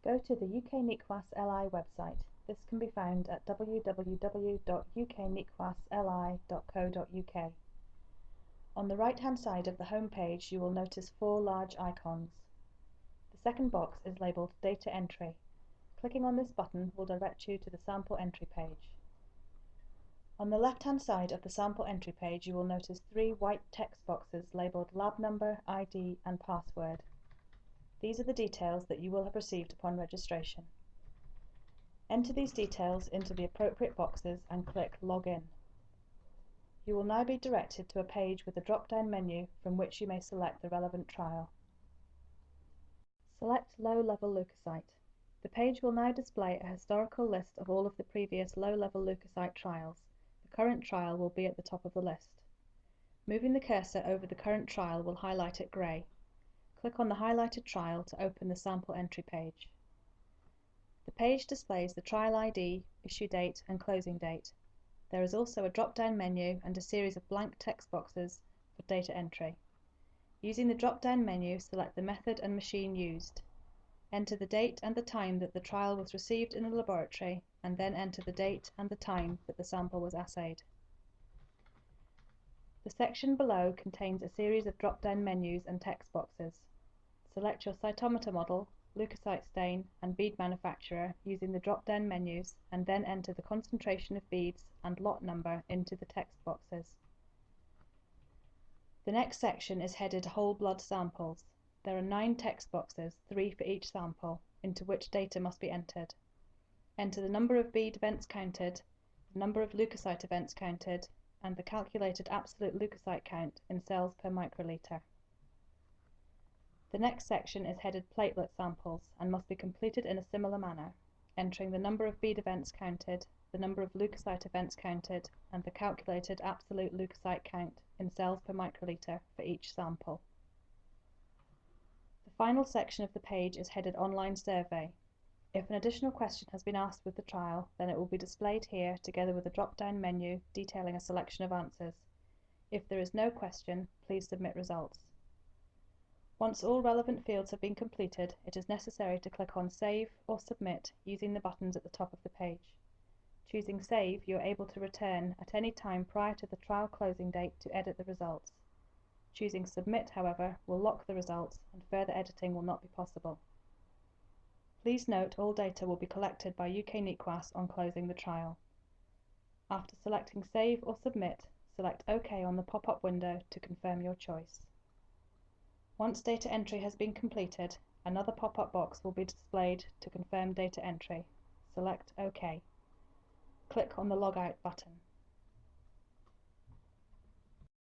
Go to the UKNEQAS LI website. This can be found at www.ukneqasli.co.uk. On the right-hand side of the home page you will notice 4 large icons. The second box is labelled Data Entry. Clicking on this button will direct you to the sample entry page. On the left-hand side of the sample entry page you will notice 3 white text boxes labelled Lab Number, ID and Password. These are the details that you will have received upon registration. Enter these details into the appropriate boxes and click Login. You will now be directed to a page with a drop-down menu from which you may select the relevant trial. Select Low-Level Leucocyte. The page will now display a historical list of all of the previous low-level leukocyte trials. The current trial will be at the top of the list. Moving the cursor over the current trial will highlight it grey. Click on the highlighted trial to open the sample entry page. The page displays the trial ID, issue date and closing date. There is also a drop-down menu and a series of blank text boxes for data entry. Using the drop-down menu, select the method and machine used. Enter the date and the time that the trial was received in the laboratory, and then enter the date and the time that the sample was assayed. The section below contains a series of drop-down menus and text boxes. Select your cytometer model, leukocyte stain and bead manufacturer using the drop-down menus, and then enter the concentration of beads and lot number into the text boxes. The next section is headed Whole Blood Samples. There are 9 text boxes, 3 for each sample, into which data must be entered. Enter the number of bead events counted, the number of leukocyte events counted, and the calculated absolute leukocyte count in cells per microliter. The next section is headed Platelet Samples and must be completed in a similar manner, entering the number of bead events counted, the number of leukocyte events counted, and the calculated absolute leukocyte count in cells per microliter for each sample. The final section of the page is headed Online Survey. If an additional question has been asked with the trial, then it will be displayed here together with a drop-down menu detailing a selection of answers. If there is no question, please submit results. Once all relevant fields have been completed, it is necessary to click on Save or Submit using the buttons at the top of the page. Choosing Save, you are able to return at any time prior to the trial closing date to edit the results. Choosing Submit, however, will lock the results and further editing will not be possible. Please note all data will be collected by UKNEQAS on closing the trial. After selecting Save or Submit, select OK on the pop-up window to confirm your choice. Once data entry has been completed, another pop-up box will be displayed to confirm data entry. Select OK. Click on the Logout button.